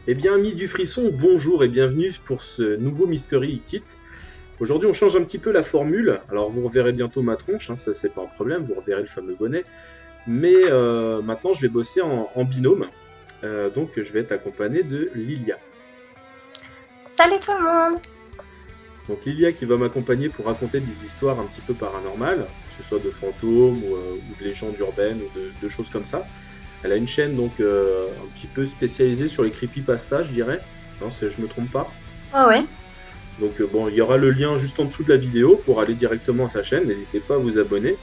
Eh bien, amis du frisson, bonjour et bienvenue pour ce nouveau Mystery Kit. Aujourd'hui, on change un petit peu la formule. Alors, vous reverrez bientôt ma tronche, hein, ça c'est pas un problème, vous reverrez le fameux bonnet. Mais maintenant, je vais bosser en binôme. Donc, je vais être accompagné de Lilia. Salut tout le monde! Donc, Lilia qui va m'accompagner pour raconter des histoires un petit peu paranormales, que ce soit de fantômes ou de légendes urbaines ou de choses comme ça. Elle a une chaîne donc un petit peu spécialisée sur les creepypastas, je dirais. Non, je me trompe pas. Ouais, ouais. Donc bon, il y aura le lien juste en dessous de la vidéo pour aller directement à sa chaîne. N'hésitez pas à vous abonner.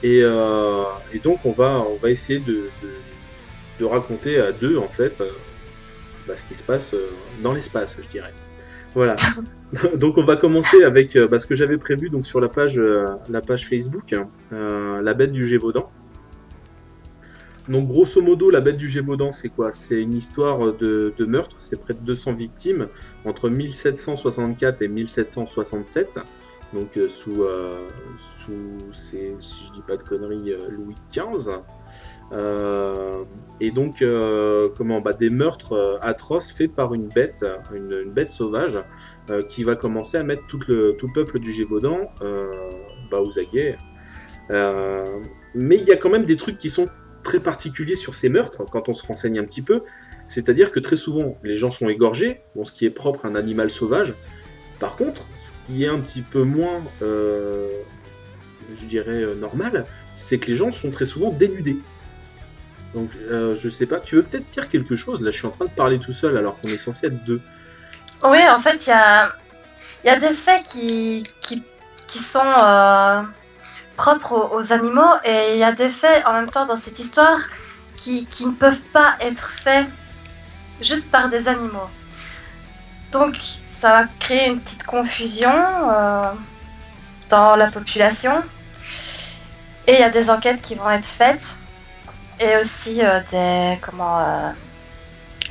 Et, euh, et donc on va essayer de raconter à deux en fait ce qui se passe dans l'espace, je dirais. Voilà. Donc on va commencer avec ce que j'avais prévu donc sur la page Facebook, la bête du Gévaudan. Donc grosso modo, la bête du Gévaudan, c'est quoi? C'est une histoire de meurtre, c'est près de 200 victimes entre 1764 et 1767, donc si je dis pas de conneries, Louis XV. Et donc, des meurtres atroces faits par une bête sauvage, qui va commencer à mettre tout le peuple du Gévaudan aux aguets. Mais il y a quand même des trucs qui sont très particuliers sur ces meurtres quand on se renseigne un petit peu. C'est-à-dire que très souvent, les gens sont égorgés, ce qui est propre à un animal sauvage. Par contre, ce qui est un petit peu moins, je dirais, normal, c'est que les gens sont très souvent dénudés. Donc, je sais pas, tu veux peut-être dire quelque chose? Là, je suis en train de parler tout seul alors qu'on est censé être deux. Oui, en fait, il y a des faits qui sont propres aux animaux et il y a des faits en même temps dans cette histoire qui ne peuvent pas être faits juste par des animaux. Donc, ça va créer une petite confusion dans la population et il y a des enquêtes qui vont être faites et aussi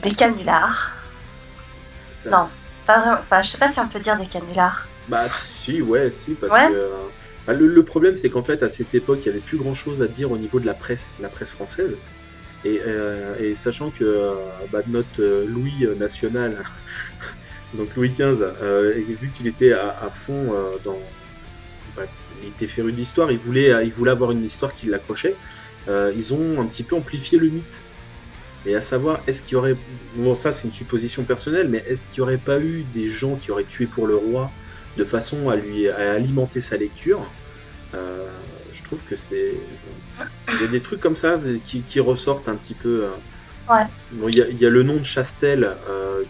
des canulars. Ça... Non, pas vraiment. Enfin, je sais pas si on peut dire des canulars. Bah si, ouais, si, parce Ouais. que le problème c'est qu'en fait à cette époque il y avait plus grand chose à dire au niveau de la presse française. Et sachant que notre Louis national, donc Louis XV, vu qu'il était à fond bah, il était féru d'histoire, il voulait avoir une histoire qui l'accrochait. Ils ont un petit peu amplifié le mythe. Et à savoir, est-ce qu'il y aurait... Bon, ça c'est une supposition personnelle, mais est-ce qu'il n'y aurait pas eu des gens qui auraient tué pour le roi de façon à alimenter sa lecture? Je trouve que il y a des trucs comme ça qui ressortent un petit peu. Ouais. Bon, il y a le nom de Chastel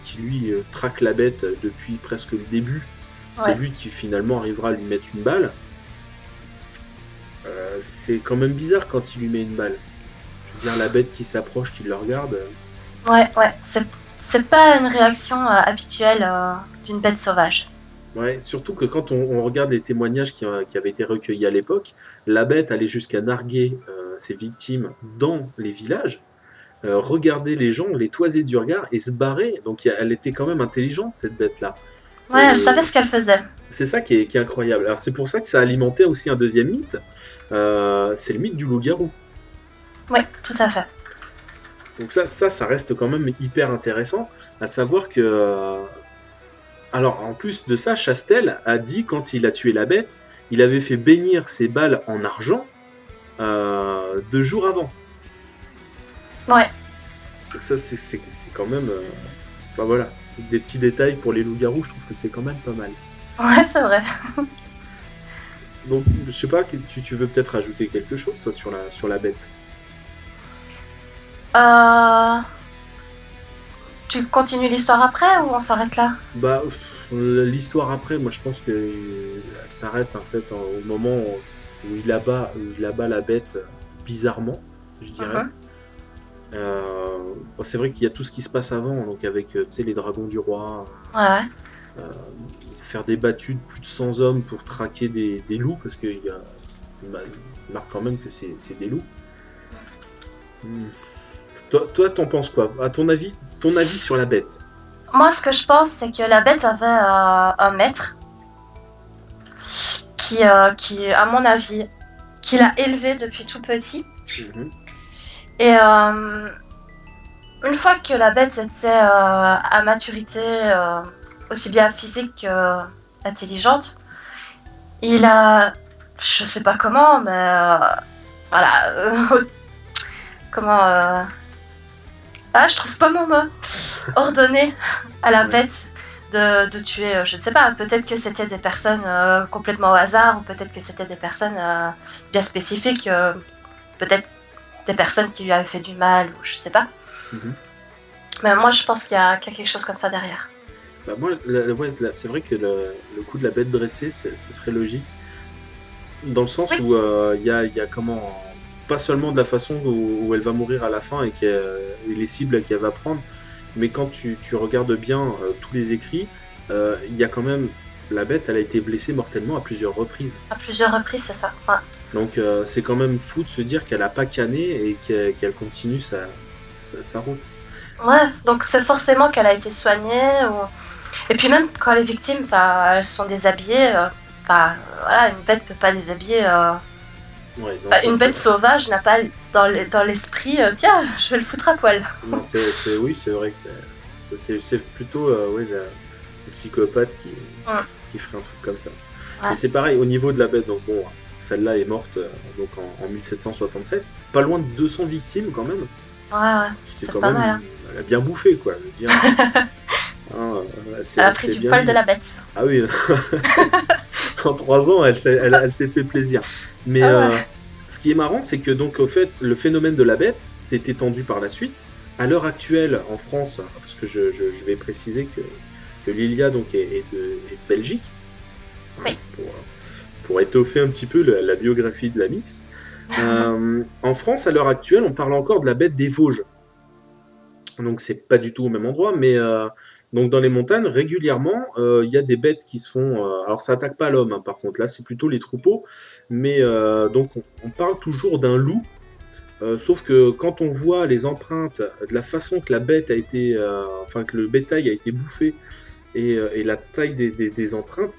qui lui traque la bête depuis presque le début. C'est Ouais. lui qui finalement arrivera à lui mettre une balle. C'est quand même bizarre quand il lui met une balle. Je veux dire, la bête qui s'approche, qui le regarde. Ouais, ouais. C'est pas une réaction habituelle d'une bête sauvage. Ouais, surtout que quand on regarde les témoignages qui avaient été recueillis à l'époque, la bête allait jusqu'à narguer ses victimes dans les villages, regarder les gens, les toiser du regard et se barrer. Donc elle était quand même intelligente, cette bête-là. Ouais, elle savait ce qu'elle faisait. C'est ça qui est incroyable. Alors c'est pour ça que ça alimentait aussi un deuxième mythe, c'est le mythe du loup-garou. Oui, tout à fait. Donc ça reste quand même hyper intéressant, à savoir que... alors en plus de ça, Chastel a dit quand il a tué la bête, il avait fait bénir ses balles en argent 2 jours avant. Ouais. Donc ça c'est quand même... voilà, c'est des petits détails pour les loups-garous, je trouve que c'est quand même pas mal. Ouais, c'est vrai. Donc je sais pas, tu veux peut-être ajouter quelque chose toi sur la bête? Euh... Tu continues l'histoire après ou on s'arrête là? L'histoire après, moi je pense que elle s'arrête en fait au moment où il abat la bête bizarrement, je dirais. Mhm. C'est vrai qu'il y a tout ce qui se passe avant, donc avec les dragons du roi, Ouais, ouais. euh, faire des battues de plus de 100 hommes pour traquer des loups, parce il marque quand même que c'est des loups. Hmm. Toi, t'en penses quoi? À ton avis sur la bête? Moi, ce que je pense, c'est que la bête avait un maître à mon avis, qui l'a élevé depuis tout petit. Mhm. Et une fois que la bête était à maturité, aussi bien physique qu'intelligente, il a, je sais pas comment, mais voilà, comment, je trouve pas mon mot, ordonné à la Ouais. bête de tuer, je ne sais pas, peut-être que c'était des personnes complètement au hasard, ou peut-être que c'était des personnes bien spécifiques, peut-être des personnes qui lui avaient fait du mal, ou je sais pas. Mhm. Mais moi, je pense qu'il y a quelque chose comme ça derrière. Bah moi, c'est vrai que le coup de la bête dressée, ce serait logique. Dans le sens Oui, où il y a comment. Pas seulement de la façon où elle va mourir à la fin et, et les cibles qu'elle va prendre, mais quand tu regardes bien tous les écrits, il y a quand même. La bête, elle a été blessée mortellement à plusieurs reprises. à plusieurs reprises, c'est ça. Ouais. Donc c'est quand même fou de se dire qu'elle a pas canné et qu'elle continue sa route. Ouais, donc c'est forcément qu'elle a été soignée. Ou... Et puis même quand les victimes, elles sont déshabillées, voilà, une bête peut pas déshabiller. Ouais, non, ça Une c'est. bête sauvage n'a pas dans l'esprit, tiens, je vais le foutre à poil. Non, oui, c'est vrai que c'est plutôt ouais, le psychopathe Mm. qui ferait un truc comme ça. Ouais. Et c'est pareil au niveau de la bête. Donc bon, celle-là est morte donc en 1767. Pas loin de 200 victimes quand même. Ouais, C'est c'est quand pas même. mal. Hein. Elle a bien bouffé quoi. Je veux dire. Hein, Elle a pris du bien poil mis. de la bête. Ah oui, en 3 ans, elle s'est fait plaisir. Mais Ah ouais. ce qui est marrant, c'est que donc au fait, le phénomène de la bête s'est étendu par la suite. À l'heure actuelle, en France, parce que je vais préciser que Lilia donc est de Belgique, hein, Oui. pour étoffer un petit peu la biographie de la Miss. En France, à l'heure actuelle, on parle encore de la bête des Vosges. Donc c'est pas du tout au même endroit, mais donc dans les montagnes, régulièrement, il y a des bêtes qui se font. Alors ça attaque pas l'homme, hein, par contre, là c'est plutôt les troupeaux. Mais donc on parle toujours d'un loup. Sauf que quand on voit les empreintes, de la façon que la bête a été, enfin que le bétail a été bouffé et la taille des empreintes,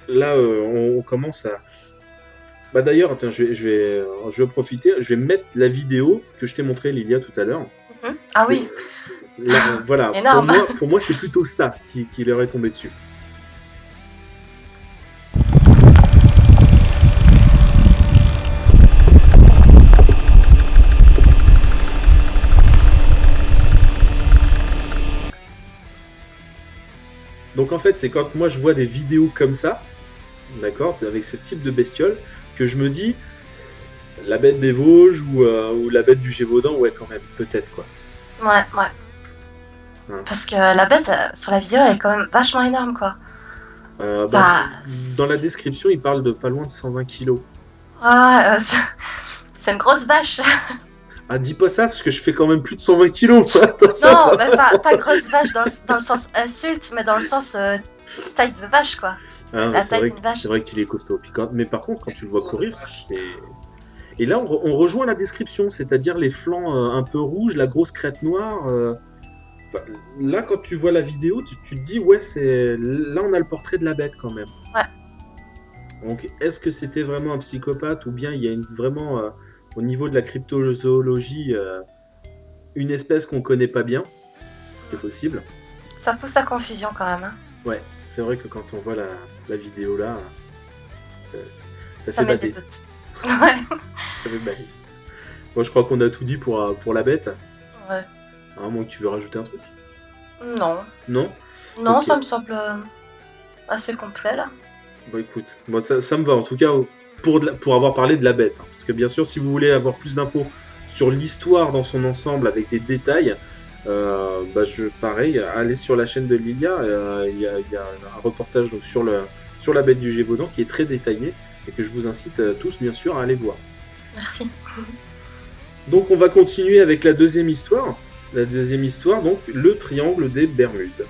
là on commence à. Bah d'ailleurs, tiens, je vais profiter, je vais mettre la vidéo que je t'ai montré Lilia tout à l'heure. Ah C'est- oui, là, voilà, énorme. pour moi c'est plutôt ça qui leur est tombé dessus. Donc en fait, c'est quand moi je vois des vidéos comme ça, d'accord, avec ce type de bestiole, que je me dis, la bête des Vosges ou la bête du Gévaudan, ouais quand même, peut-être quoi. Ouais. Hein. Parce que la bête, sur la vidéo, elle est quand même vachement énorme, quoi. Bah, Bah, dans la description, il parle de pas loin de 120 kilos. ouais, c'est une grosse vache. Ah, dis pas ça, parce que je fais quand même plus de 120 kilos, moi. Attention, Non, mais pas grosse vache dans le sens insulte, mais dans le sens taille de vache, quoi. Ah, La taille d'une vache. c'est vrai qu'il est costaud. Mais par contre, quand tu le vois courir, c'est. Et là, on rejoint la description, c'est-à-dire les flancs un peu rouges, la grosse crête noire. Enfin, là, quand tu vois la vidéo, tu te dis, ouais, là, on a le portrait de la bête quand même. Ouais. Donc, est-ce que c'était vraiment un psychopathe ou bien il y a vraiment, au niveau de la cryptozoologie, une espèce qu'on connaît pas bien, ce qui est possible. Ça pousse à confusion quand même. Hein. Ouais, c'est vrai que quand on voit la vidéo là, ça Ça fait met des bader. doutes. Ouais. Ça fait bader. Moi, je crois qu'on a tout dit pour la bête. Ouais. À moins que tu veux rajouter un truc. Non. Non. Non, Ok. ça me semble assez complet là. Bon, écoute, moi ça me va en tout cas pour avoir parlé de la bête. Hein. Parce que bien sûr, si vous voulez avoir plus d'infos sur l'histoire dans son ensemble avec des détails, pareil, allez sur la chaîne de Lilia. Il y a un reportage donc, sur la bête du Gévaudan qui est très détaillé et que je vous incite tous bien sûr à aller voir. Merci. Donc on va continuer avec la deuxième histoire. La deuxième histoire, donc le triangle des Bermudes.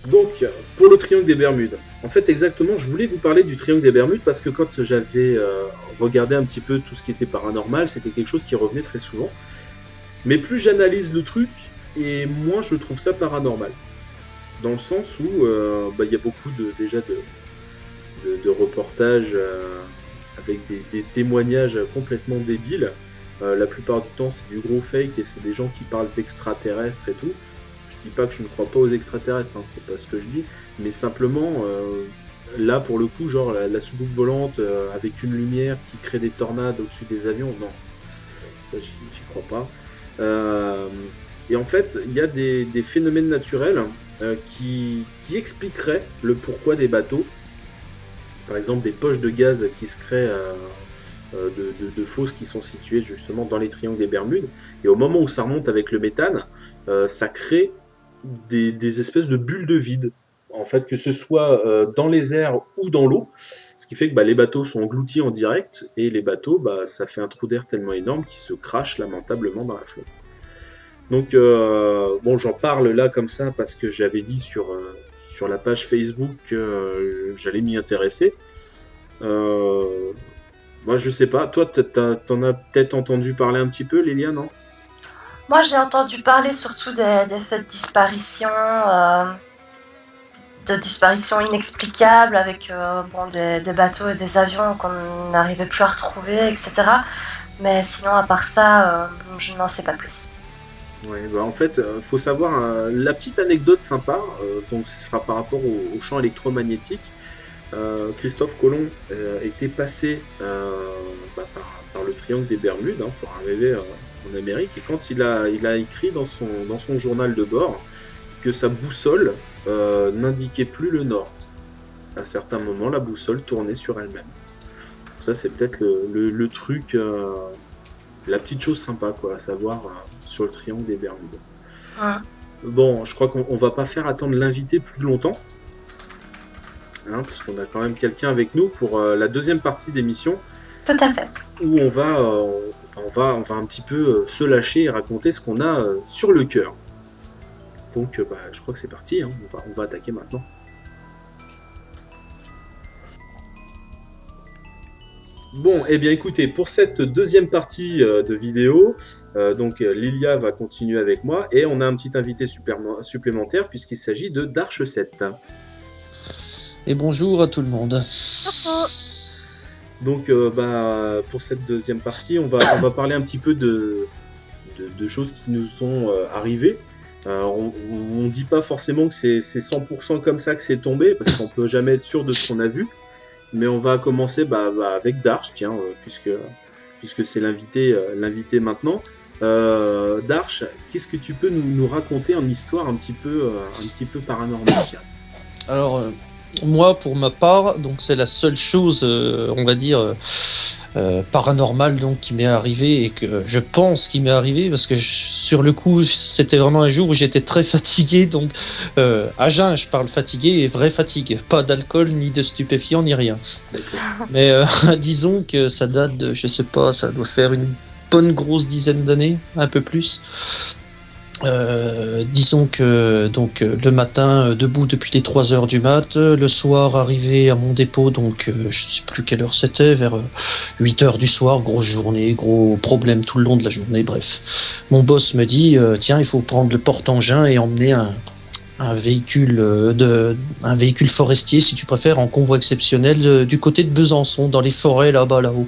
Donc, pour le triangle des Bermudes, en fait, exactement, je voulais vous parler du triangle des Bermudes parce que quand j'avais regardé un petit peu tout ce qui était paranormal, c'était quelque chose qui revenait très souvent. Mais plus j'analyse le truc, et moins je trouve ça paranormal. Dans le sens où il y a beaucoup déjà de reportages avec des témoignages complètement débiles. La plupart du temps, c'est du gros fake et c'est des gens qui parlent d'extraterrestres et tout. Je dis pas que je ne crois pas aux extraterrestres, hein, c'est pas ce que je dis, mais simplement, là pour le coup, genre la soucoupe volante avec une lumière qui crée des tornades au-dessus des avions, non, ça j'y crois pas. Et en fait, il y a des phénomènes naturels qui expliqueraient le pourquoi des bateaux. Par exemple, des poches de gaz qui se créent de fosses qui sont situées justement dans les triangles des Bermudes. Et au moment où ça remonte avec le méthane, ça crée des espèces de bulles de vide. En fait, que ce soit dans les airs ou dans l'eau. Ce qui fait que les bateaux sont engloutis en direct. Et les bateaux, ça fait un trou d'air tellement énorme qu'ils se crachent lamentablement dans la flotte. Donc, bon, j'en parle là comme ça parce que j'avais dit sur la page Facebook que j'allais m'y intéresser. Moi, je sais pas. Toi, t'en as peut-être entendu parler un petit peu, Lélia, non? Moi, j'ai entendu parler surtout des faits de disparitions inexplicables avec des bateaux et des avions qu'on n'arrivait plus à retrouver, etc. Mais sinon, à part ça, je n'en sais pas plus. Ouais, en fait, faut savoir la petite anecdote sympa. Donc, ce sera par rapport au champ électromagnétique. Christophe Colomb était passé par le triangle des Bermudes pour arriver en Amérique. Et quand il a écrit dans son journal de bord que sa boussole n'indiquait plus le nord. À certains moments, la boussole tournait sur elle-même. Ça, c'est peut-être le truc, la petite chose sympa, quoi, à savoir sur le triangle des Bermudes. Ouais. Bon, je crois qu'on va pas faire attendre l'invité plus longtemps. Parce qu'on a quand même quelqu'un avec nous pour la deuxième partie d'émission. Tout à fait. Où on va un petit peu se lâcher et raconter ce qu'on a sur le cœur. Donc je crois que c'est parti, on va attaquer maintenant. Bon, eh bien écoutez, pour cette deuxième partie de vidéo, donc Lilia va continuer avec moi et on a un petit invité supplémentaire puisqu'il s'agit de Darche 7. Et bonjour à tout le monde. Donc, pour cette deuxième partie, on va parler un petit peu de choses qui nous sont arrivées. On ne dit pas forcément que c'est 100% comme ça que c'est tombé, parce qu'on peut jamais être sûr de ce qu'on a vu. Mais on va commencer avec Darche, tiens, puisque c'est l'invité maintenant. Darche, qu'est-ce que tu peux nous raconter en histoire un petit peu paranormale? Alors, moi, pour ma part, donc c'est la seule chose, on va dire, paranormale donc, qui m'est arrivée et que je pense qui m'est arrivée parce que sur le coup, c'était vraiment un jour où j'étais très fatigué. Donc, à jeun, je parle fatigué et vraie fatigue. Pas d'alcool, ni de stupéfiants, ni rien. Mais disons que ça date de, je sais pas, ça doit faire une bonne grosse dizaine d'années, un peu plus. Disons que donc le matin debout depuis les 3h du mat, le soir arrivé à mon dépôt, donc je sais plus quelle heure c'était, vers 8h du soir, grosse journée, gros problème tout le long de la journée, bref. Mon boss me dit tiens, il faut prendre le porte-engin et emmener un véhicule forestier, si tu préfères, en convoi exceptionnel du côté de Besançon, dans les forêts là-haut.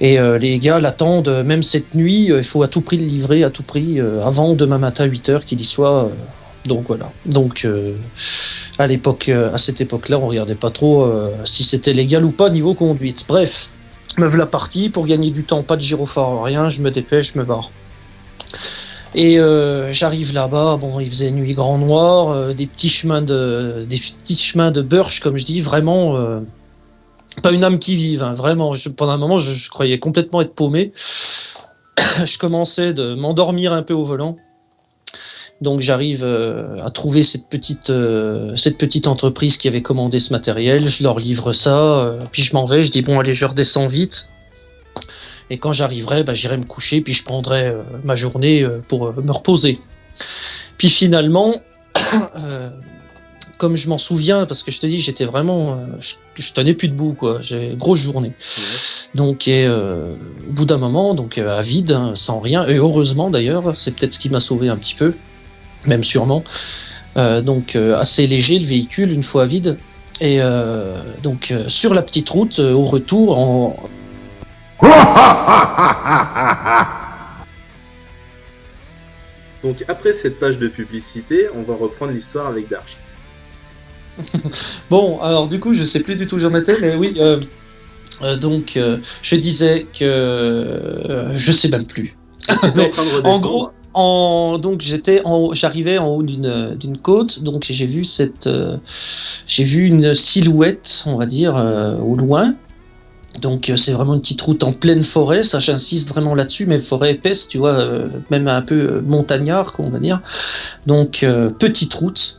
Et les gars l'attendent, même cette nuit, il faut à tout prix le livrer, à tout prix, avant demain matin 8h qu'il y soit. Donc voilà. Donc à cette époque-là, on regardait pas trop si c'était légal ou pas niveau conduite. Bref, me voilà parti pour gagner du temps, pas de gyrophare, rien, je me dépêche, je me barre. Et j'arrive là-bas, bon, il faisait nuit grand noir, des petits chemins de birch, comme je dis, vraiment pas une âme qui vive, hein, vraiment. Pendant un moment, je croyais complètement être paumé. Je commençais de m'endormir un peu au volant. Donc j'arrive à trouver cette petite entreprise qui avait commandé ce matériel. Je leur livre ça, puis je m'en vais. Je dis bon, allez, je redescends vite. Et quand j'arriverai, j'irai me coucher, puis je prendrai ma journée pour me reposer. Puis finalement, comme je m'en souviens, parce que je te dis, j'étais vraiment... je tenais plus debout, quoi. J'ai grosse journée. Ouais. Donc, au bout d'un moment, donc à vide, hein, sans rien, et heureusement d'ailleurs, c'est peut-être ce qui m'a sauvé un petit peu, même sûrement. Donc, assez léger le véhicule, une fois à vide. Et donc sur la petite route, au retour, Donc après cette page de publicité, on va reprendre l'histoire avec Darch. Bon, alors du coup, je sais plus du tout où j'en étais, mais oui. Donc, je disais que je sais même plus. Mais, en gros, donc j'arrivais en haut d'une côte, donc j'ai vu une silhouette, on va dire, au loin. Donc c'est vraiment une petite route en pleine forêt, ça j'insiste vraiment là-dessus, mais forêt épaisse, tu vois, même un peu montagnard, on va dire. Donc petite route.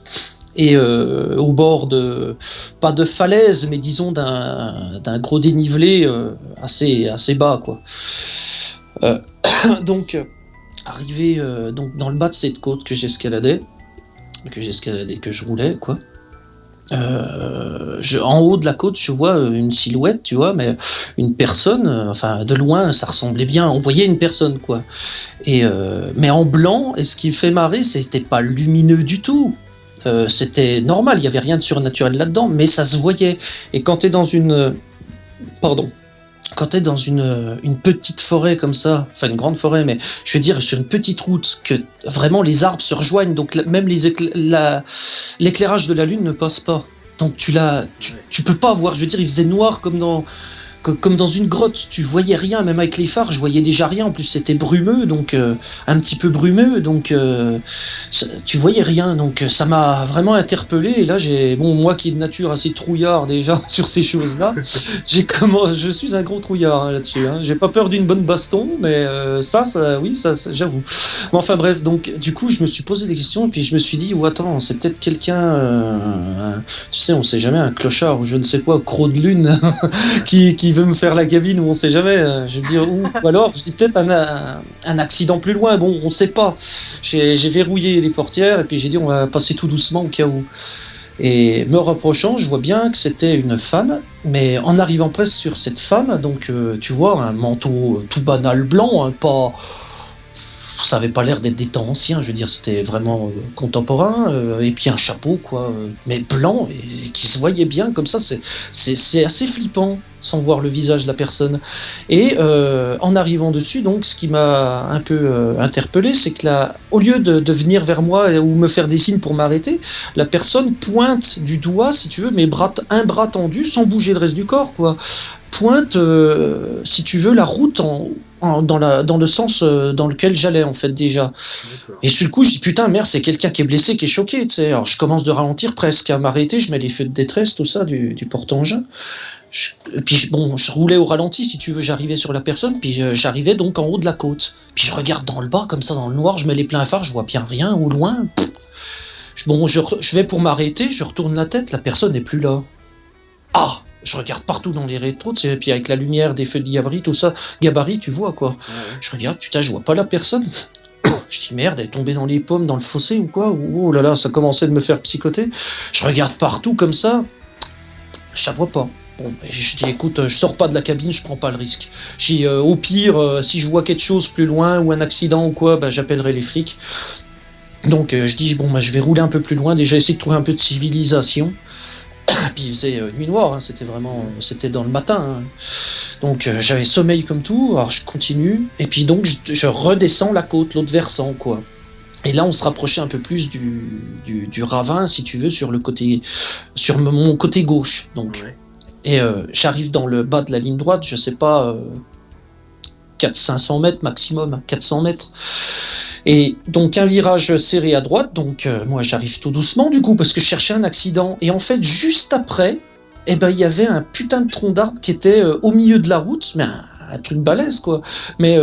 Et au bord pas de falaise, mais disons d'un gros dénivelé assez bas, quoi. Donc arrivé donc dans le bas de cette côte que j'escaladais, que je roulais, quoi. En haut de la côte, je vois une silhouette, tu vois, mais une personne, enfin de loin, ça ressemblait bien, on voyait une personne, quoi. Et mais en blanc, et ce qui me fait marrer, c'était pas lumineux du tout. C'était normal, il y avait rien de surnaturel là-dedans, mais ça se voyait. Et quand t'es dans une petite forêt comme ça, enfin une grande forêt, mais je veux dire sur une petite route, que vraiment les arbres se rejoignent, donc même l'éclairage de la lune ne passe pas. Donc tu peux pas voir, je veux dire, il faisait noir comme dans une grotte, tu voyais rien, même avec les phares, je voyais déjà rien, en plus c'était brumeux, donc un petit peu brumeux, donc tu voyais rien, donc ça m'a vraiment interpellé, et là moi qui est de nature assez trouillard déjà sur ces choses-là, je suis un gros trouillard là-dessus, hein. J'ai pas peur d'une bonne baston, mais ça j'avoue. Mais enfin bref, donc du coup je me suis posé des questions, et puis je me suis dit, attends, c'est peut-être quelqu'un, tu sais, on sait jamais, un clochard, ou je ne sais quoi, croc de lune, qui veut me faire la cabine, ou on sait jamais, je veux dire, ou alors c'est peut-être un accident plus loin, bon, on sait pas. J'ai verrouillé les portières, et puis j'ai dit on va passer tout doucement au cas où. Et me rapprochant, je vois bien que c'était une femme, mais en arrivant presque sur cette femme, donc tu vois, un manteau tout banal blanc, hein, pas... Ça avait pas l'air d'être des temps anciens, je veux dire, c'était vraiment contemporain, et puis un chapeau, quoi, mais blanc, et qui se voyait bien comme ça, c'est assez flippant, sans voir le visage de la personne. Et en arrivant dessus, donc, ce qui m'a un peu interpellé, c'est que là, au lieu de venir vers moi ou me faire des signes pour m'arrêter, la personne pointe du doigt, si tu veux, un bras tendu, sans bouger le reste du corps, quoi. Pointe, si tu veux, la route dans le sens dans lequel j'allais, en fait, déjà. D'accord. Et sur le coup, je dis putain, merde, c'est quelqu'un qui est blessé, qui est choqué, tu sais. Alors je commence de ralentir presque, à m'arrêter, je mets les feux de détresse, tout ça, du porte-engin. Puis je roulais au ralenti, si tu veux, j'arrivais sur la personne, puis j'arrivais donc en haut de la côte. Puis je regarde dans le bas, comme ça, dans le noir, je mets les pleins phares, je vois bien rien, au loin. Je vais pour m'arrêter, je retourne la tête, la personne n'est plus là. Ah! Je regarde partout dans les rétros, et puis avec la lumière des feux de gabarit, tout ça, gabarit, tu vois, quoi. Ouais. Je regarde, putain, je vois pas la personne. Je dis merde, elle est tombée dans les pommes, dans le fossé ou quoi? Oh là là, ça commençait de me faire psychoter. Je regarde partout comme ça, je la vois pas. Bon, je dis écoute, je sors pas de la cabine, je prends pas le risque. Je dis au pire, si je vois quelque chose plus loin ou un accident ou quoi, j'appellerai les flics. Donc je dis je vais rouler un peu plus loin, déjà essayer de trouver un peu de civilisation. Puis il faisait nuit noire, hein, c'était dans le matin, hein. Donc j'avais sommeil comme tout, alors je continue, et puis donc je redescends la côte, l'autre versant, quoi. Et là on se rapprochait un peu plus du ravin, si tu veux, sur mon côté gauche, donc. Ouais. Et j'arrive dans le bas de la ligne droite, je sais pas, 500 mètres maximum, 400 mètres. Et donc un virage serré à droite, donc moi j'arrive tout doucement du coup parce que je cherchais un accident. Et en fait juste après, il y avait un putain de tronc d'arbre qui était au milieu de la route, mais un truc balèze quoi. Mais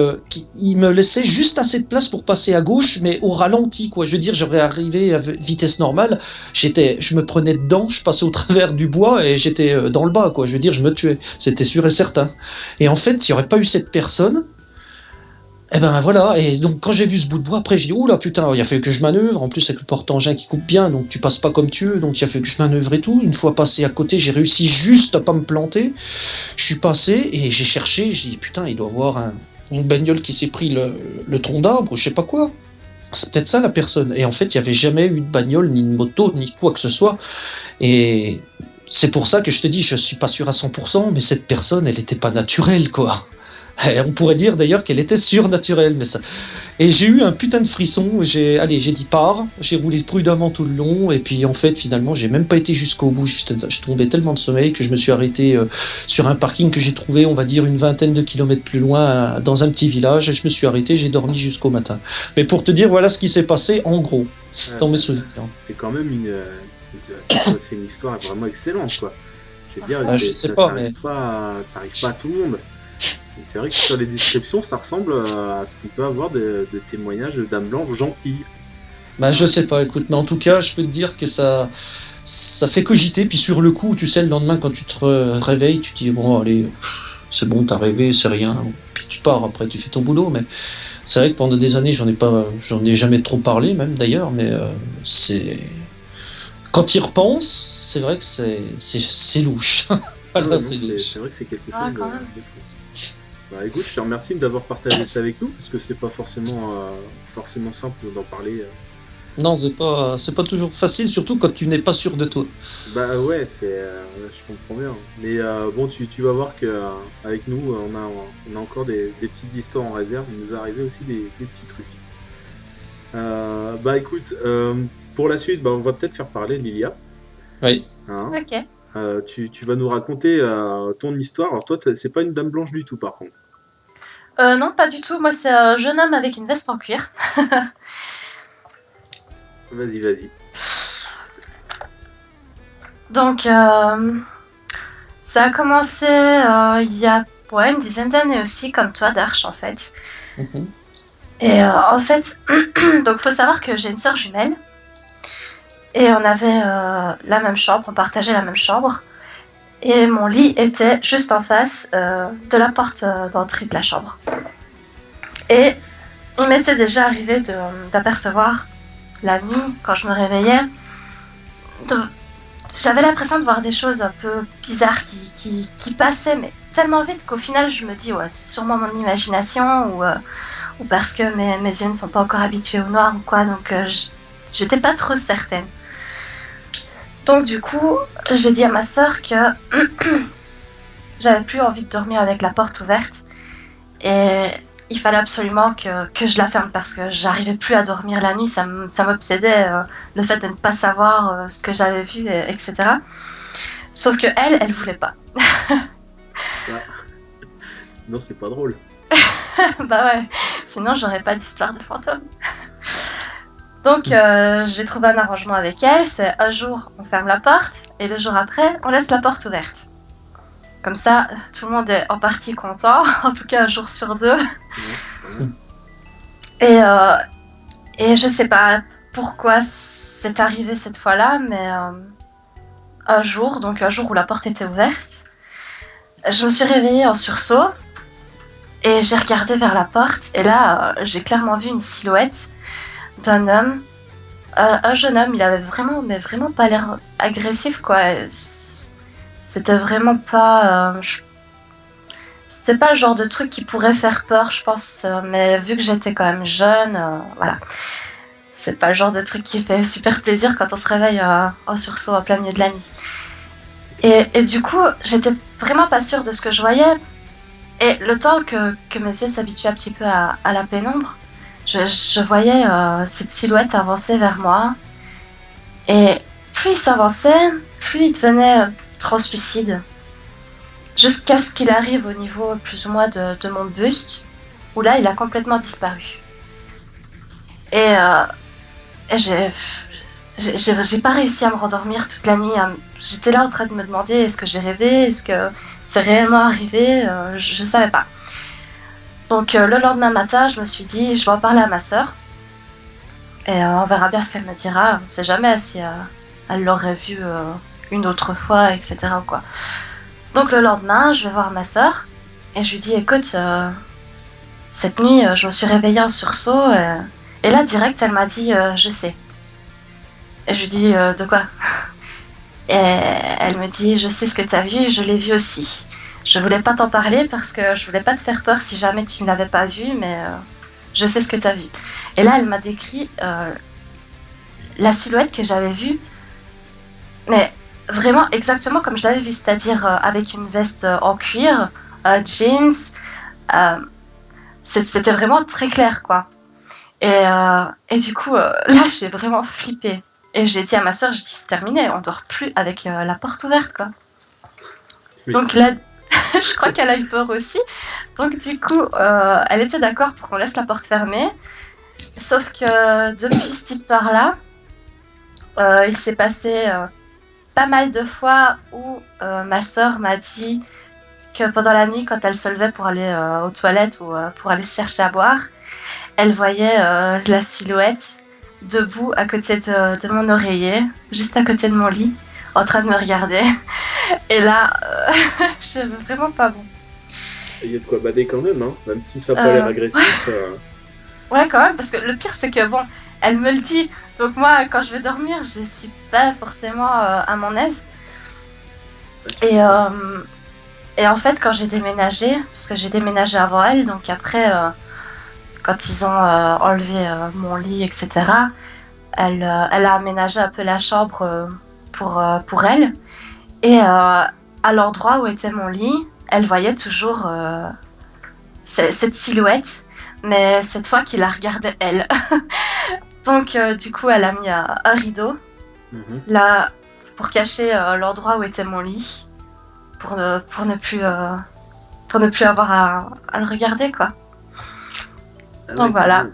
il me laissait juste assez de place pour passer à gauche, mais au ralenti quoi. Je veux dire, j'aurais arrivé à vitesse normale, je me prenais dedans, je passais au travers du bois et j'étais dans le bas quoi. Je veux dire, je me tuais, c'était sûr et certain. Et en fait, s'il n'y aurait pas eu cette personne, voilà, et donc quand j'ai vu ce bout de bois, après j'ai dit oula putain, il a fallu que je manœuvre, en plus avec le porte-engin qui coupe bien, donc tu passes pas comme tu veux, donc il a fallu que je manœuvre et tout. Une fois passé à côté, j'ai réussi juste à pas me planter, je suis passé et j'ai cherché, j'ai dit putain, il doit y avoir une bagnole qui s'est pris le tronc d'arbre, je sais pas quoi. C'est peut-être ça la personne. Et en fait, il y avait jamais eu de bagnole, ni de moto, ni quoi que ce soit. Et c'est pour ça que je te dis, je suis pas sûr à 100%, mais cette personne, elle était pas naturelle, quoi. Et on pourrait dire d'ailleurs qu'elle était surnaturelle, mais ça. Et j'ai eu un putain de frisson. J'ai dit pars. J'ai roulé prudemment tout le long, et puis en fait, finalement, j'ai même pas été jusqu'au bout. Je tombais tellement de sommeil que je me suis arrêté sur un parking que j'ai trouvé, on va dire, une vingtaine de kilomètres plus loin, dans un petit village. Et je me suis arrêté. J'ai dormi jusqu'au matin. Mais pour te dire, voilà ce qui s'est passé en gros dans mes souvenirs. C'est quand même c'est une histoire vraiment excellente, quoi. Je veux dire, je sais pas, mais ça arrive pas à tout le monde. Et c'est vrai que sur les descriptions, ça ressemble à ce qu'on peut avoir de témoignages de dames blanches gentilles. Bah, je sais pas, écoute, mais en tout cas, je peux te dire que ça fait cogiter. Puis sur le coup, tu sais, le lendemain, quand tu te réveilles, tu te dis, bon, allez, c'est bon, t'as rêvé, c'est rien. Puis tu pars, après, tu fais ton boulot. Mais c'est vrai que pendant des années, j'en ai jamais trop parlé, même d'ailleurs, mais c'est. Quand tu y repenses, c'est vrai que c'est louche. Voilà, c'est louche. C'est vrai que c'est quelque chose de fou. Bah écoute, je te remercie d'avoir partagé ça avec nous, parce que c'est pas forcément simple d'en parler. Non, c'est pas toujours facile, surtout quand tu n'es pas sûr de toi. Bah ouais, je comprends bien. Mais bon, tu vas voir que avec nous, on a encore des petites histoires en réserve. Il nous est arrivé aussi des petits trucs. Bah écoute, pour la suite, bah, on va peut-être faire parler Lilia. Oui. Hein, ok. Tu vas nous raconter ton histoire. Alors toi, c'est pas une dame blanche du tout, par contre. Non, pas du tout. Moi, c'est un jeune homme avec une veste en cuir. Vas-y. Donc, ça a commencé il y a une dizaine d'années aussi, comme toi, Darch, en fait. Mm-hmm. Et en fait, donc faut savoir que j'ai une sœur jumelle. Et on avait la même chambre, on partageait la même chambre. Et mon lit était juste en face de la porte d'entrée de la chambre. Et il m'était déjà arrivé d'apercevoir la nuit, quand je me réveillais, j'avais l'impression de voir des choses un peu bizarres qui passaient, mais tellement vite qu'au final je me dis, ouais, c'est sûrement mon imagination ou parce que mes yeux ne sont pas encore habitués au noir ou quoi, donc j'étais pas trop certaine. Donc du coup, j'ai dit à ma sœur que j'avais plus envie de dormir avec la porte ouverte et il fallait absolument que je la ferme parce que j'arrivais plus à dormir la nuit, ça m'obsédait le fait de ne pas savoir ce que j'avais vu, etc. Sauf que elle voulait pas. Ça. Sinon c'est pas drôle. Bah ouais, sinon j'aurais pas d'histoire de fantôme. Donc j'ai trouvé un arrangement avec elle, c'est un jour on ferme la porte et le jour après on laisse la porte ouverte. Comme ça, tout le monde est en partie content, en tout cas un jour sur deux. Et je sais pas pourquoi c'est arrivé cette fois-là, mais un jour où la porte était ouverte, je me suis réveillée en sursaut et j'ai regardé vers la porte et là j'ai clairement vu une silhouette d'un homme, un jeune homme. Il avait vraiment pas l'air agressif, quoi. C'était vraiment pas c'était pas le genre de truc qui pourrait faire peur, je pense, mais vu que j'étais quand même jeune, voilà, c'est pas le genre de truc qui fait super plaisir quand on se réveille en sursaut en plein milieu de la nuit. Et du coup, j'étais vraiment pas sûre de ce que je voyais, et le temps que mes yeux s'habituent un petit peu à la pénombre, je voyais cette silhouette avancer vers moi, et plus il s'avançait, plus il devenait translucide, jusqu'à ce qu'il arrive au niveau plus ou moins de mon buste, où là il a complètement disparu. Et j'ai pas réussi à me rendormir toute la nuit. J'étais là en train de me demander, est-ce que j'ai rêvé, est-ce que c'est réellement arrivé, je savais pas. Donc le lendemain matin, je me suis dit, je vais en parler à ma sœur. Et on verra bien ce qu'elle me dira. On sait jamais si elle l'aurait vu une autre fois, etc. ou quoi. Donc le lendemain, je vais voir ma sœur. Et je lui dis, écoute, cette nuit, je me suis réveillée en sursaut. Et là, direct, elle m'a dit, je sais. Et je lui dis, de quoi? Et elle me dit, je sais ce que tu as vu, je l'ai vu aussi. Je voulais pas t'en parler parce que je voulais pas te faire peur si jamais tu ne l'avais pas vu, mais je sais ce que tu as vu. Et là, elle m'a décrit la silhouette que j'avais vue, mais vraiment exactement comme je l'avais vu, c'est-à-dire avec une veste en cuir, jeans. C'était vraiment très clair, quoi. Et du coup, là, j'ai vraiment flippé. Et j'ai dit à ma soeur, je dis, c'est terminé, on dort plus avec la porte ouverte, quoi. Oui. Donc là, je crois qu'elle a eu peur aussi. Donc du coup, elle était d'accord pour qu'on laisse la porte fermée. Sauf que depuis cette histoire-là, il s'est passé pas mal de fois où ma soeur m'a dit que pendant la nuit, quand elle se levait pour aller aux toilettes ou pour aller se chercher à boire, elle voyait la silhouette debout à côté de mon oreiller, juste à côté de mon lit, en train de me regarder. Et là, je veux vraiment pas bon. Il y a de quoi bader quand même, hein, même si ça n'a pas l'air agressif. Ouais, quand même, parce que le pire, c'est que bon, elle me le dit. Donc moi, quand je vais dormir, je suis pas forcément à mon aise. Et en fait, quand j'ai déménagé, parce que j'ai déménagé avant elle, donc après, quand ils ont enlevé mon lit, etc., elle a aménagé un peu la chambre pour elle. Et à l'endroit où était mon lit, elle voyait toujours cette silhouette, mais cette fois qu'il la regardait elle. Donc du coup, elle a mis un rideau là pour cacher l'endroit où était mon lit, pour ne plus avoir à le regarder, quoi. Ah Donc voilà.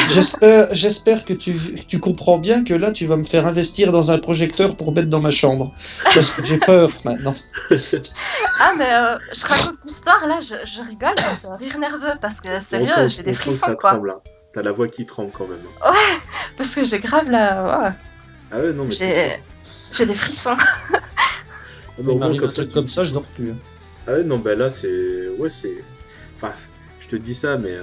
J'espère que tu comprends bien que là, tu vas me faire investir dans un projecteur pour mettre dans ma chambre. Parce que j'ai peur maintenant. Ah, mais je raconte l'histoire, là, je rigole, c'est un rire nerveux, parce que sérieux, j'ai des frissons, ça quoi. tremble, hein. T'as la voix qui tremble quand même. Ouais, parce que j'ai grave là. Ouais. Ah ouais, non, mais c'est j'ai des frissons. ça. Ah, Il m'arrive un truc comme ça, je dors plus. Ah ouais, non, bah là, c'est... Ouais, c'est... Enfin, je te dis ça, mais...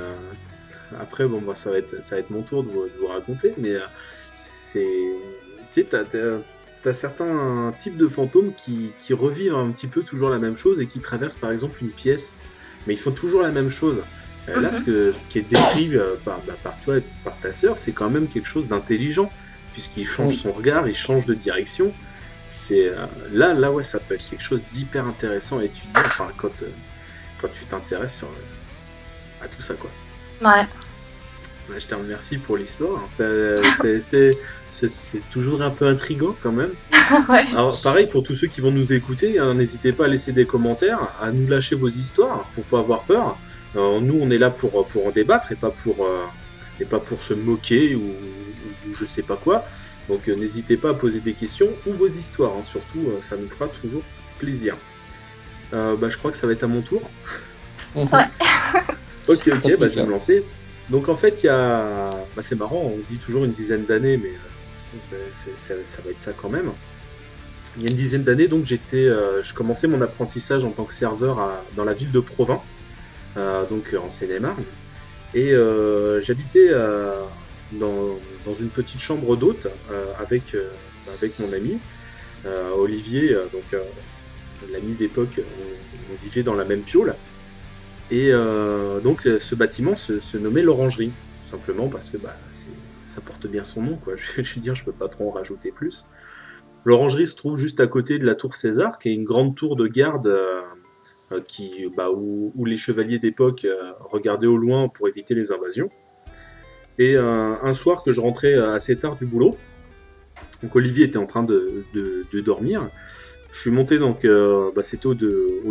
Après, bon, bah, ça va être mon tour de vous raconter, mais c'est... Tu sais, t'as certains types de fantômes qui revivent un petit peu toujours la même chose et qui traversent, par exemple, une pièce, mais ils font toujours la même chose. Là, ce qui est décrit par toi et par ta sœur, c'est quand même quelque chose d'intelligent, puisqu'il change son regard, il change de direction. C'est là ouais, ça peut être quelque chose d'hyper intéressant à étudier, enfin, quand tu t'intéresses à tout ça, quoi. Ouais. Je te remercie pour l'histoire. C'est toujours un peu intriguant quand même. Ouais. Alors pareil pour tous ceux qui vont nous écouter, hein, n'hésitez pas à laisser des commentaires, à nous lâcher vos histoires. Faut pas avoir peur. Nous on est là pour en débattre et pas pour se moquer ou je sais pas quoi. Donc n'hésitez pas à poser des questions ou vos histoires. Hein, surtout, ça nous fera toujours plaisir. Je crois que ça va être à mon tour. Ouais. Ok, je vais me lancer. Donc en fait, il y a... c'est marrant, on dit toujours une dizaine d'années, mais ça va être ça quand même. Il y a une dizaine d'années, donc je commençais mon apprentissage en tant que serveur dans la ville de Provins, donc en Seine-et-Marne. Et j'habitais dans une petite chambre d'hôte avec mon ami, Olivier, l'ami d'époque, on vivait dans la même piole. Et donc ce bâtiment se nommait l'Orangerie, tout simplement parce que ça porte bien son nom, quoi. Je veux dire, je peux pas trop en rajouter plus. L'Orangerie se trouve juste à côté de la tour César, qui est une grande tour de garde où les chevaliers d'époque regardaient au loin pour éviter les invasions. Et un soir que je rentrais assez tard du boulot, donc Olivier était en train de dormir, je suis monté donc c'était au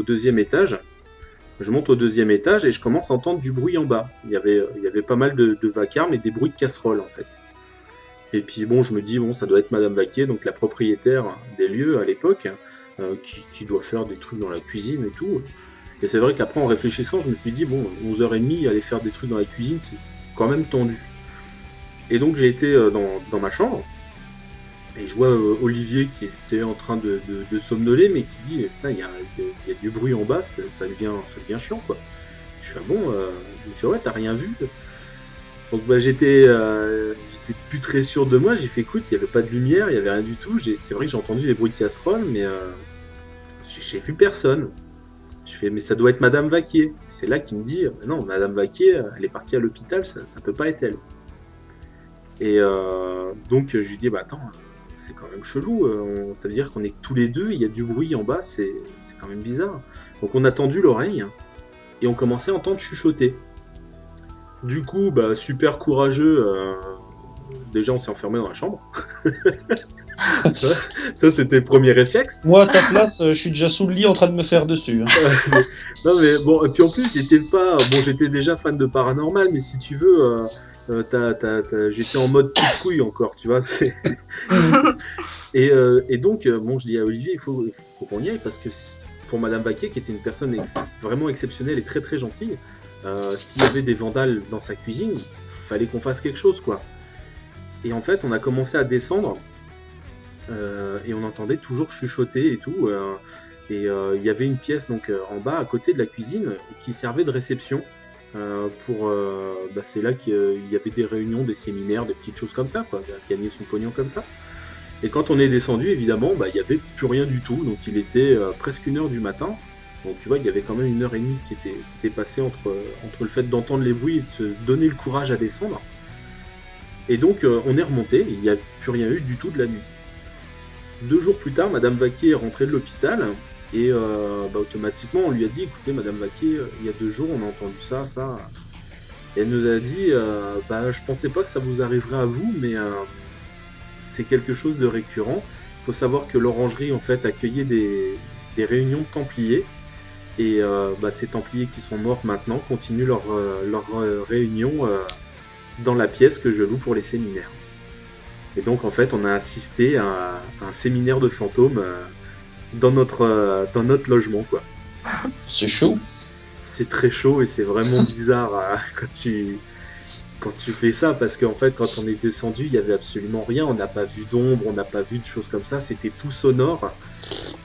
deuxième étage. Je monte au deuxième étage et je commence à entendre du bruit en bas. Il y avait pas mal de vacarmes et des bruits de casseroles en fait. Et puis bon, je me dis, ça doit être Madame Vaquier, donc la propriétaire des lieux à l'époque, qui doit faire des trucs dans la cuisine et tout. Et c'est vrai qu'après, en réfléchissant, je me suis dit, 11h30, aller faire des trucs dans la cuisine, c'est quand même tendu. Et donc j'ai été dans ma chambre, et je vois Olivier qui était en train de somnoler, mais qui dit, putain, il y a du bruit en bas, ça devient chiant, quoi. Je fais, il me fait, ouais, t'as rien vu? Donc j'étais plus très sûr de moi, j'ai fait, écoute, il n'y avait pas de lumière, il n'y avait rien du tout, c'est vrai que j'ai entendu des bruits de casserole, mais j'ai vu personne. Je fais, mais ça doit être Madame Vaquier. C'est là qu'il me dit, non, Madame Vaquier, elle est partie à l'hôpital, ça peut pas être elle. Et donc je lui dis, attends, c'est quand même chelou, ça veut dire qu'on est que tous les deux, il y a du bruit en bas, c'est quand même bizarre. Donc on a tendu l'oreille, et on commençait à entendre chuchoter. Du coup, bah, super courageux, déjà on s'est enfermé dans la chambre. Tu vois, ça c'était le premier réflexe. Moi, à ta place, je suis déjà sous le lit en train de me faire dessus. Hein. Non mais bon, et puis en plus j'étais déjà fan de paranormal, mais si tu veux, j'étais en mode petite couille encore, tu vois. Et donc, bon, je dis à Olivier, il faut qu'on y aille, parce que pour Madame Vaquier, qui était une personne vraiment exceptionnelle et très très gentille, s'il y avait des vandales dans sa cuisine, fallait qu'on fasse quelque chose, quoi. Et en fait, on a commencé à descendre, et on entendait toujours chuchoter et tout. Il y avait une pièce donc en bas, à côté de la cuisine, qui servait de réception. C'est là qu'il y avait des réunions, des séminaires, des petites choses comme ça, quoi. Gagner son pognon comme ça. Et quand on est descendu, évidemment, il n'y avait plus rien du tout. Donc il était presque 1h du matin. Donc tu vois, il y avait quand même 1h30 qui était passée entre le fait d'entendre les bruits et de se donner le courage à descendre. Et donc on est remonté, il n'y a plus rien eu du tout de la nuit. 2 jours plus tard, Madame Vaquier est rentrée de l'hôpital, et automatiquement on lui a dit, écoutez Madame Vaquier, il y a 2 jours on a entendu ça. Et elle nous a dit, je pensais pas que ça vous arriverait à vous, mais c'est quelque chose de récurrent. Il faut savoir que l'orangerie en fait accueillait des réunions de Templiers, et ces Templiers qui sont morts maintenant continuent leur réunion dans la pièce que je loue pour les séminaires. Et donc en fait on a assisté à un séminaire de fantômes dans notre logement, quoi. C'est chaud. C'est très chaud et c'est vraiment bizarre quand tu fais ça, parce qu'en fait quand on est descendu il y avait absolument rien, on n'a pas vu d'ombre, on n'a pas vu de choses comme ça, c'était tout sonore,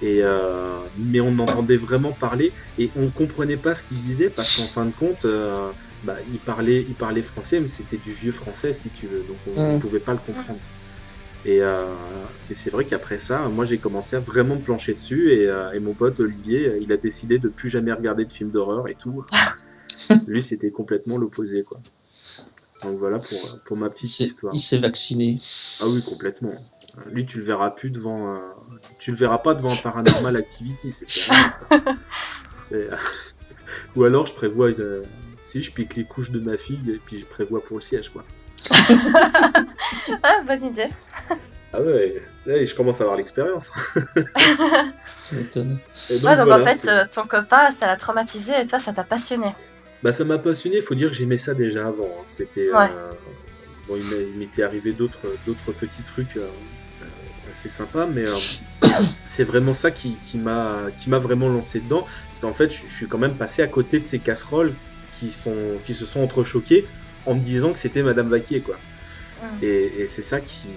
mais on entendait vraiment parler et on comprenait pas ce qu'il disait, parce qu'en fin de compte il parlait français, mais c'était du vieux français si tu veux, donc on ne pouvait pas le comprendre. Et c'est vrai qu'après ça, moi j'ai commencé à vraiment me plancher dessus, et mon pote Olivier, il a décidé de plus jamais regarder de films d'horreur et tout. Lui c'était complètement l'opposé, quoi. Donc voilà pour ma petite histoire. Il s'est vacciné. Ah oui, complètement. Lui tu le verras plus devant, tu le verras pas devant un Paranormal Activity, c'est clair. Ou alors je prévois, si je pique les couches de ma fille et puis je prévois pour le siège, quoi. Ah, bonne idée. Ah ouais, je commence à avoir l'expérience. Tu m'étonnes. Donc voilà, en fait, ton copain, ça l'a traumatisé et toi, ça t'a passionné. Ça m'a passionné, faut dire que j'aimais ça déjà avant. Hein. C'était, ouais. Il m'était arrivé d'autres petits trucs assez sympas, mais c'est vraiment ça qui m'a vraiment lancé dedans. Parce qu'en fait, je suis quand même passé à côté de ces casseroles qui se sont entrechoquées en me disant que c'était Madame Vaquier, quoi. Et c'est ça qui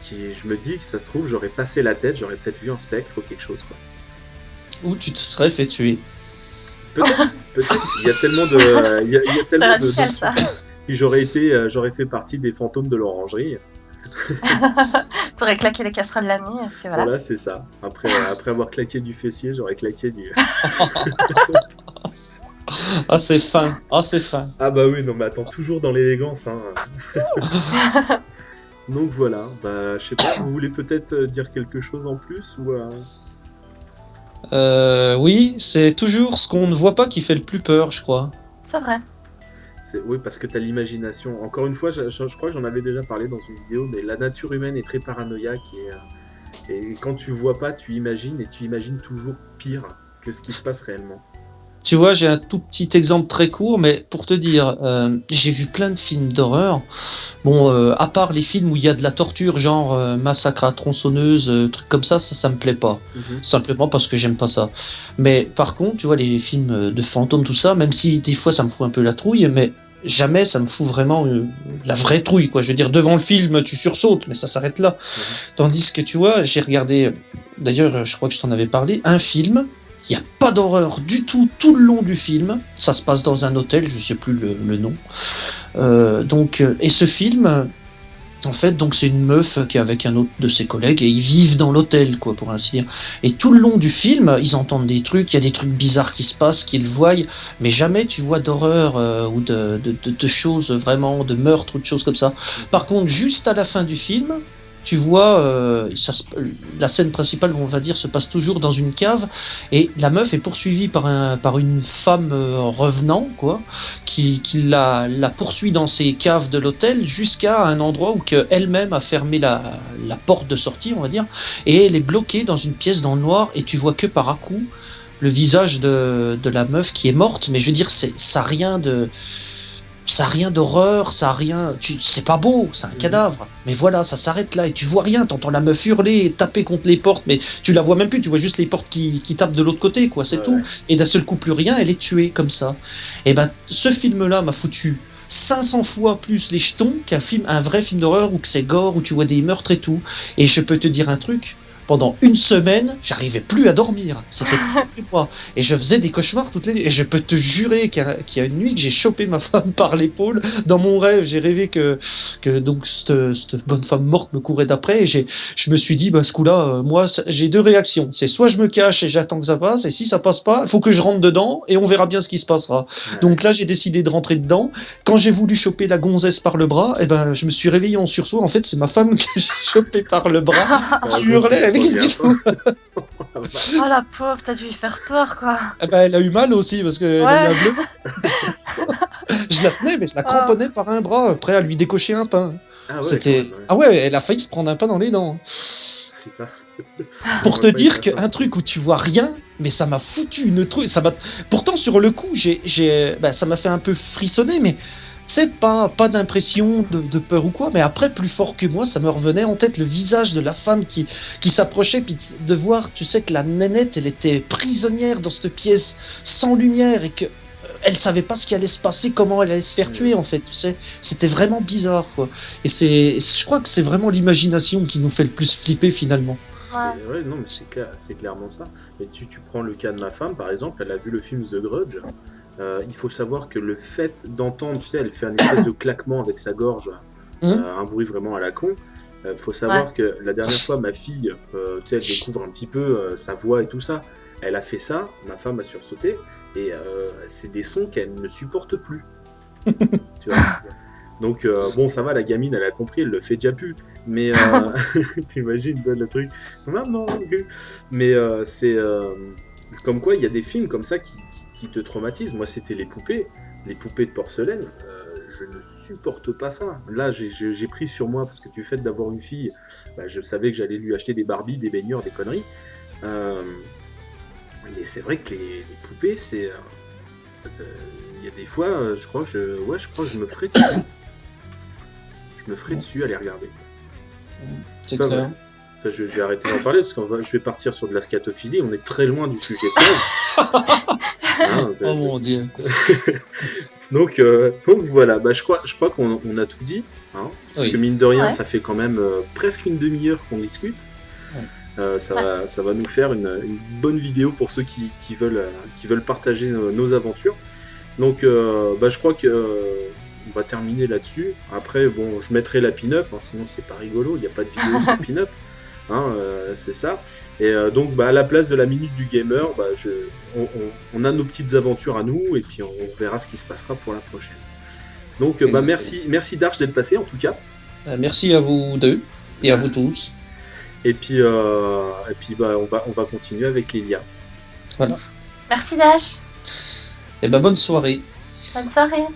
je me dis que ça se trouve, j'aurais passé la tête, j'aurais peut-être vu un spectre ou quelque chose, quoi. Ou tu te serais fait tuer. Peut-être. Il y a tellement de, il y a tellement c'est radical, ça. Puis j'aurais fait partie des fantômes de l'orangerie. T'aurais claqué les casseroles la nuit, et puis voilà. Voilà, c'est ça. Après avoir claqué du fessier, j'aurais claqué du. Ah, c'est fin. Ah bah oui, non mais attends, toujours dans l'élégance, hein. Donc voilà, je sais pas, vous voulez peut-être dire quelque chose en plus ou Oui, c'est toujours ce qu'on ne voit pas qui fait le plus peur, je crois. C'est vrai. Oui, parce que t'as l'imagination. Encore une fois, je crois que j'en avais déjà parlé dans une vidéo, mais la nature humaine est très paranoïaque, et quand tu vois pas, tu imagines, et tu imagines toujours pire que ce qui se passe réellement. Tu vois, j'ai un tout petit exemple très court, mais pour te dire, j'ai vu plein de films d'horreur. Bon, à part les films où il y a de la torture, genre Massacre à tronçonneuse, trucs comme ça me plaît pas. Simplement parce que j'aime pas ça. Mais par contre, tu vois, les films de fantômes, tout ça, même si des fois ça me fout un peu la trouille, mais jamais ça me fout vraiment la vraie trouille, quoi. Je veux dire, devant le film, tu sursautes, mais ça s'arrête là. Tandis que, tu vois, j'ai regardé, d'ailleurs, je crois que je t'en avais parlé, un film. Il n'y a pas d'horreur du tout le long du film. Ça se passe dans un hôtel, je ne sais plus le nom. Et ce film, en fait, donc c'est une meuf qui est avec un autre de ses collègues et ils vivent dans l'hôtel, quoi, pour ainsi dire. Et tout le long du film, ils entendent des trucs, il y a des trucs bizarres qui se passent, qu'ils voient, mais jamais tu vois d'horreur ou de choses vraiment, de meurtre ou de choses comme ça. Par contre, juste à la fin du film, tu vois, la scène principale, on va dire, se passe toujours dans une cave, et la meuf est poursuivie par une femme revenant, quoi, qui la poursuit dans ces caves de l'hôtel jusqu'à un endroit où elle-même a fermé la porte de sortie, on va dire, et elle est bloquée dans une pièce dans le noir, et tu vois que par à-coup le visage de la meuf qui est morte, mais je veux dire, ça a rien d'horreur, c'est pas beau, c'est un cadavre. Mais voilà, ça s'arrête là et tu vois rien, t'entends la meuf hurler et taper contre les portes, mais tu la vois même plus, tu vois juste les portes qui tapent de l'autre côté, quoi, c'est tout. Et d'un seul coup, plus rien, elle est tuée comme ça. Et ben, ce film-là m'a foutu 500 fois plus les jetons un vrai film d'horreur où que c'est gore, où tu vois des meurtres et tout. Et je peux te dire un truc. Pendant une semaine, j'arrivais plus à dormir. C'était plus moi. Et je faisais des cauchemars toutes les nuits. Et je peux te jurer qu'il y a une nuit que j'ai chopé ma femme par l'épaule. Dans mon rêve, j'ai rêvé que donc cette bonne femme morte me courait d'après. Et je me suis dit, ce coup-là, moi, j'ai deux réactions. C'est soit je me cache et j'attends que ça passe. Et si ça passe pas, il faut que je rentre dedans et on verra bien ce qui se passera. Donc là, j'ai décidé de rentrer dedans. Quand j'ai voulu choper la gonzesse par le bras, je me suis réveillé en sursaut. En fait, c'est ma femme que j'ai chopé par le bras qui hurlait avec. Qu'est-ce qu'il faut ? Oh la pauvre, t'as dû lui faire peur, quoi. Elle a eu mal aussi parce que elle a eu un bleu. Je la tenais, mais je la cramponnais par un bras, prêt à lui décocher un pain. Ah ouais, elle a failli se prendre un pain dans les dents. Pour te dire qu'un truc où tu vois rien, mais ça m'a foutu une truc. Pourtant sur le coup, ça m'a fait un peu frissonner, mais c'est pas d'impression de peur ou quoi, mais après, plus fort que moi, ça me revenait en tête le visage de la femme qui s'approchait, puis de voir, tu sais, que la nénette, elle était prisonnière dans cette pièce sans lumière, et que elle savait pas ce qui allait se passer, comment elle allait se faire tuer, en fait, tu sais. C'était vraiment bizarre, quoi. Et je crois que c'est vraiment l'imagination qui nous fait le plus flipper, finalement. Ouais, non, mais c'est clairement ça. Mais tu prends le cas de ma femme, par exemple, elle a vu le film The Grudge. Il faut savoir que le fait d'entendre, tu sais, elle fait un espèce de claquement avec sa gorge, un bruit vraiment à la con. Faut savoir que la dernière fois, ma fille, tu sais, elle découvre un petit peu sa voix et tout ça. Elle a fait ça, ma femme a sursauté, et c'est des sons qu'elle ne supporte plus. Tu vois. Donc, bon, ça va, la gamine, elle a compris, elle le fait déjà plus. Mais, t'imagines, le truc, maman, mais c'est comme quoi, il y a des films comme ça qui te traumatisent. Moi, c'était les poupées de porcelaine. Je ne supporte pas ça. Là, j'ai pris sur moi, parce que du fait d'avoir une fille, je savais que j'allais lui acheter des Barbies, des baigneurs, des conneries. Mais c'est vrai que les poupées, c'est... Il y a des fois, je crois que je me ferais dessus. Je me ferais dessus à les regarder. C'est clair. Ça, je vais arrêter d'en parler parce que je vais partir sur de la scatophilie. On est très loin du sujet. Oh mon Dieu. donc voilà, je crois qu'on a tout dit. Parce que mine de rien, ça fait quand même presque une demi-heure qu'on discute. Ça va nous faire une bonne vidéo pour ceux qui veulent partager nos aventures. Donc je crois que on va terminer là-dessus. Après, bon, je mettrai la pin-up, sinon c'est pas rigolo, il n'y a pas de vidéo sans pin-up. C'est ça. Et donc, à la place de la minute du gamer, on a nos petites aventures à nous, et puis on verra ce qui se passera pour la prochaine. Donc, merci Darch d'être passé, en tout cas. Merci à vous deux, et à vous tous. Et puis on va continuer avec Lilia. Voilà. Merci Dash. Et bonne soirée. Bonne soirée.